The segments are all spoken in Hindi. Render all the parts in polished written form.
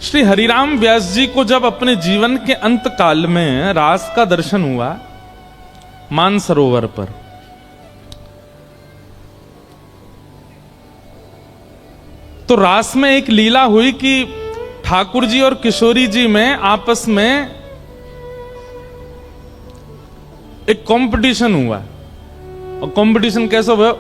श्री हरिराम व्यास जी को जब अपने जीवन के अंत काल में रास का दर्शन हुआ मानसरोवर पर, तो रास में एक लीला हुई कि ठाकुर जी और किशोरी जी में आपस में एक कंपटीशन हुआ। और कंपटीशन कैसे हुआ?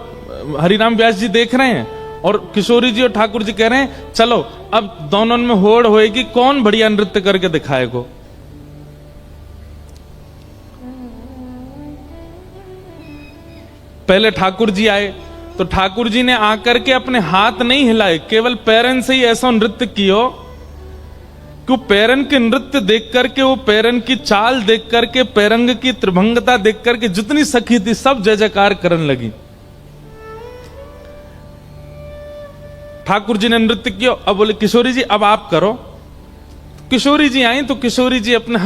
हरिराम व्यास जी देख रहे हैं और किशोरी जी और ठाकुर जी कह रहे हैं चलो अब दोनों में होड़ होएगी, कौन बढ़िया नृत्य करके दिखाएगा। पहले ठाकुर जी आए तो ठाकुर जी ने आकर के अपने हाथ नहीं हिलाए, केवल पैरन से ही ऐसा नृत्य किया कि पैरन के नृत्य देख करके, वो पैरन की चाल देख करके, पैरंग की त्रिभंगता देख करके जितनी सखी थी सब जय जयकार करने लगी। ठाकुर जी ने नृत्य किया, अब बोले किशोरी जी अब आप करो। किशोरी जी आई तो किशोरी जी अपने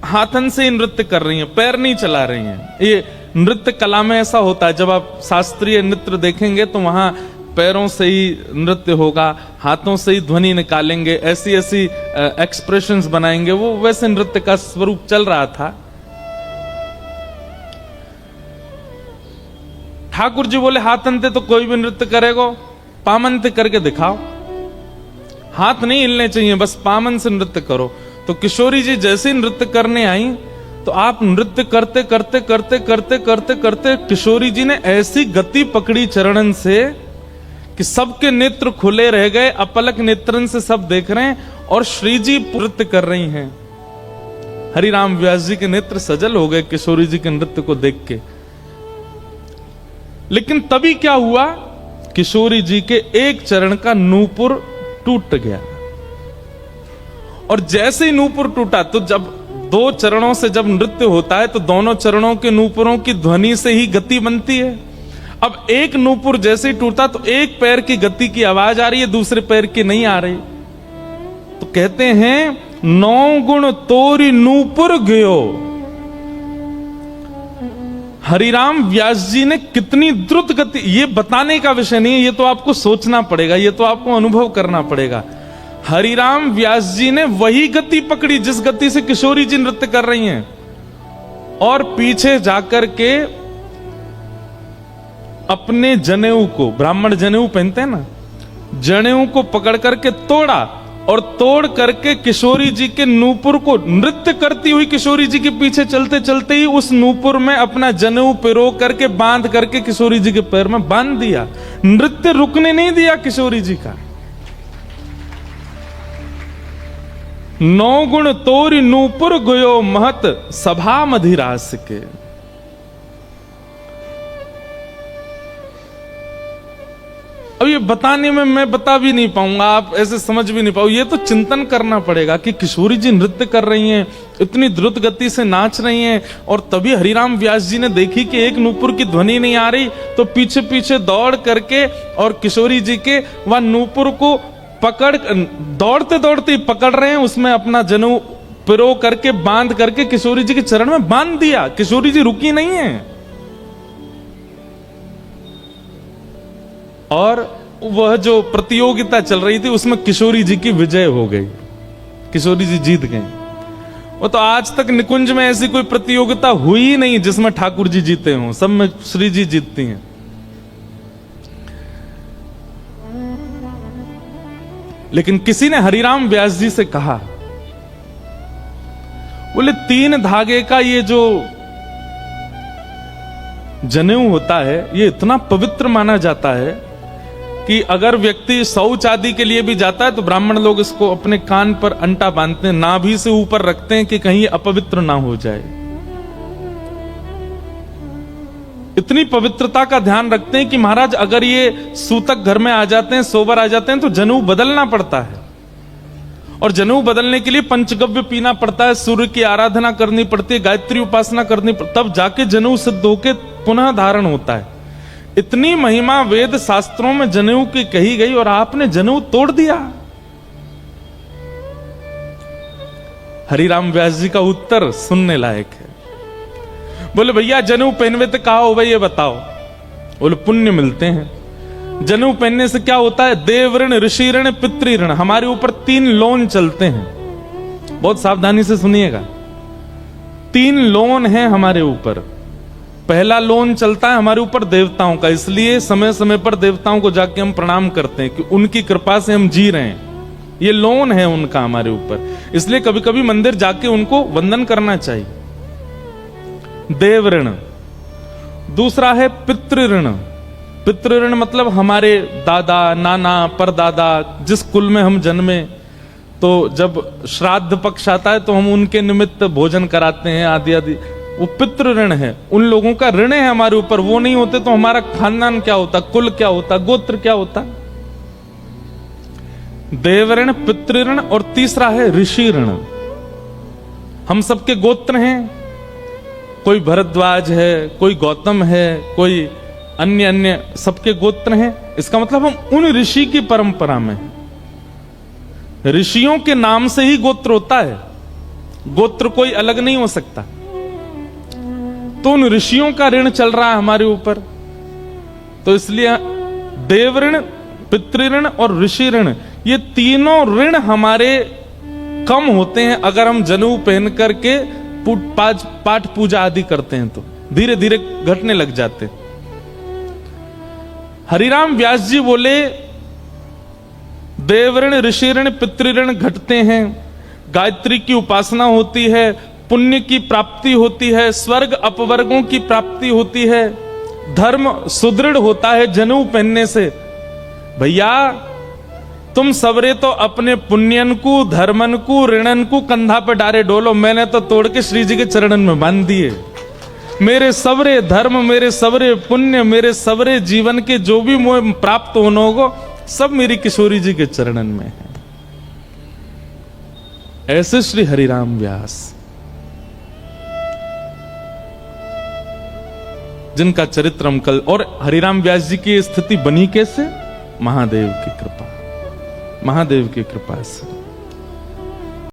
हाथन से ही नृत्य कर रही हैं, पैर नहीं चला रही हैं। ये नृत्य कला में ऐसा होता है, जब आप शास्त्रीय नृत्य देखेंगे तो वहां पैरों से ही नृत्य होगा, हाथों से ही ध्वनि निकालेंगे, ऐसी ऐसी एक्सप्रेशंस बनाएंगे, वो वैसे नृत्य का स्वरूप चल रहा था। ठाकुर जी बोले हाथन से तो कोई भी नृत्य करेगा, पामन से करके दिखाओ, हाथ नहीं हिलने चाहिए, बस पामन से नृत्य करो। तो किशोरी जी जैसे नृत्य करने आई तो आप नृत्य करते करते करते करते करते करते किशोरी जी ने ऐसी गति पकड़ी चरणन से कि सबके नेत्र खुले रह गए, अपलक नेत्रन से सब देख रहे हैं और श्री जी नृत्य कर रही हैं। हरिराम व्यास जी के नेत्र सजल हो गए किशोरी जी के नृत्य को देख के। लेकिन तभी क्या हुआ, किशोरी जी के एक चरण का नूपुर टूट गया। और जैसे ही नूपुर टूटा तो जब दो चरणों से जब नृत्य होता है तो दोनों चरणों के नूपुरों की ध्वनि से ही गति बनती है। अब एक नूपुर जैसे ही टूटा तो एक पैर की गति की आवाज आ रही है, दूसरे पैर की नहीं आ रही। तो कहते हैं 9 गुण तोरी नूपुर गयो। हरिराम व्यास जी ने कितनी द्रुत गति, ये बताने का विषय नहीं है, ये तो आपको सोचना पड़ेगा, ये तो आपको अनुभव करना पड़ेगा। हरिराम व्यास जी ने वही गति पकड़ी जिस गति से किशोरी जी नृत्य कर रही हैं, और पीछे जाकर के अपने जनेऊ को, ब्राह्मण जनेऊ पहनते हैं ना, जनेऊ को पकड़ करके तोड़ा और तोड़ करके किशोरी जी के नूपुर को, नृत्य करती हुई किशोरी जी के पीछे चलते चलते ही उस नूपुर में अपना जनेऊ पिरो करके बांध करके किशोरी जी के पैर में बांध दिया। नृत्य रुकने नहीं दिया किशोरी जी का। 9 गुण तोरी नूपुर गयो महत सभा मधिरास के। अब ये बताने में मैं बता भी नहीं पाऊंगा, आप ऐसे समझ भी नहीं पाओ। ये तो चिंतन करना पड़ेगा कि किशोरी जी नृत्य कर रही हैं, इतनी द्रुत गति से नाच रही हैं, और तभी हरिराम व्यास जी ने देखी कि एक नूपुर की ध्वनि नहीं आ रही, तो पीछे पीछे दौड़ करके और किशोरी जी के वह नूपुर को पकड़, दौड़ते दौड़ते पकड़ रहे हैं, उसमें अपना जनेऊ पिरो करके बांध करके किशोरी जी के चरण में बांध दिया। किशोरी जी रुकी नहीं है और वह जो प्रतियोगिता चल रही थी उसमें किशोरी जी की विजय हो गई, किशोरी जी जीत गई। वो तो आज तक निकुंज में ऐसी कोई प्रतियोगिता हुई ही नहीं जिसमें ठाकुर जी जीते हों, सब में श्री जी जीतती हैं। लेकिन किसी ने हरिराम व्यास जी से कहा, बोले 3 धागे का ये जो जनेऊ होता है ये इतना पवित्र माना जाता है कि अगर व्यक्ति शौच आदि के लिए भी जाता है तो ब्राह्मण लोग इसको अपने कान पर अंटा बांधते हैं, नाभि से ऊपर रखते हैं कि कहीं अपवित्र ना हो जाए। इतनी पवित्रता का ध्यान रखते हैं कि महाराज अगर ये सूतक घर में आ जाते हैं, सोबर आ जाते हैं तो जनेऊ बदलना पड़ता है, और जनेऊ बदलने के लिए पंचगव्य पीना पड़ता है, सूर्य की आराधना करनी पड़ती है, गायत्री उपासना करनी पड़ती, तब जाके जनेऊ सिद्ध होके पुनः धारण होता है। इतनी महिमा वेद शास्त्रों में जनेऊ की कही गई और आपने जनेऊ तोड़ दिया। हरिराम व्यास जी का उत्तर सुनने लायक है। बोले भैया जनेऊ पहनवे तो कहा हो भाई, ये बताओ। बोले पुण्य मिलते हैं। जनेऊ पहनने से क्या होता है? देव ऋण, ऋषि ऋण, पितृ ऋण। हमारे ऊपर 3 लोन चलते हैं, बहुत सावधानी से सुनिएगा। 3 लोन हैं हमारे ऊपर। पहला लोन चलता है हमारे ऊपर देवताओं का, इसलिए समय समय पर देवताओं को जाके हम प्रणाम करते हैं कि उनकी कृपा से हम जी रहे हैं। ये लोन है उनका हमारे ऊपर, इसलिए कभी कभी मंदिर जाके उनको वंदन करना चाहिए। देव ऋण। दूसरा है पितृ ऋण। पितृ ऋण मतलब हमारे दादा, नाना, परदादा, जिस कुल में हम जन्मे, तो जब श्राद्ध पक्ष आता है तो हम उनके निमित्त भोजन कराते हैं आदि आदि। वो पितृ ऋण है, उन लोगों का ऋण है हमारे ऊपर। वो नहीं होते तो हमारा खानदान क्या होता, कुल क्या होता, गोत्र क्या होता। देव ऋण, पितृ ऋण और तीसरा है ऋषि ऋण। हम सबके गोत्र हैं, कोई भरद्वाज है, कोई गौतम है, कोई अन्य अन्य सबके गोत्र हैं। इसका मतलब हम उन ऋषि की परंपरा में हैं। ऋषियों के नाम से ही गोत्र होता है, गोत्र कोई अलग नहीं हो सकता। तो उन ऋषियों का ऋण चल रहा है हमारे ऊपर, तो इसलिए देव ऋण, पितृ ऋण और ऋषि ऋण, ये तीनों ऋण हमारे कम होते हैं अगर हम जनेऊ पहन करके पाठ पूजा आदि करते हैं, तो धीरे धीरे घटने लग जाते। हरिराम व्यास जी बोले देव ऋण, ऋषि ऋण, पितृ ऋण घटते हैं, गायत्री की उपासना होती है, पुण्य की प्राप्ति होती है, स्वर्ग अपवर्गों की प्राप्ति होती है, धर्म सुदृढ़ होता है जनेऊ पहनने से। भैया तुम सबरे तो अपने पुण्यन को, धर्मन को, ऋणन को कंधा पे डारे डोलो, मैंने तो तोड़ के श्री जी के चरणन में बांध दिए। मेरे सबरे धर्म, मेरे सबरे पुण्य, मेरे सबरे जीवन के जो भी मोह प्राप्त होना होगा, सब मेरी किशोरी जी के चरणन में है। ऐसे श्री हरिराम व्यास, जिनका चरित्र हम कल, और हरिराम व्यास जी की स्थिति बनी कैसे? महादेव की कृपा, महादेव की कृपा से।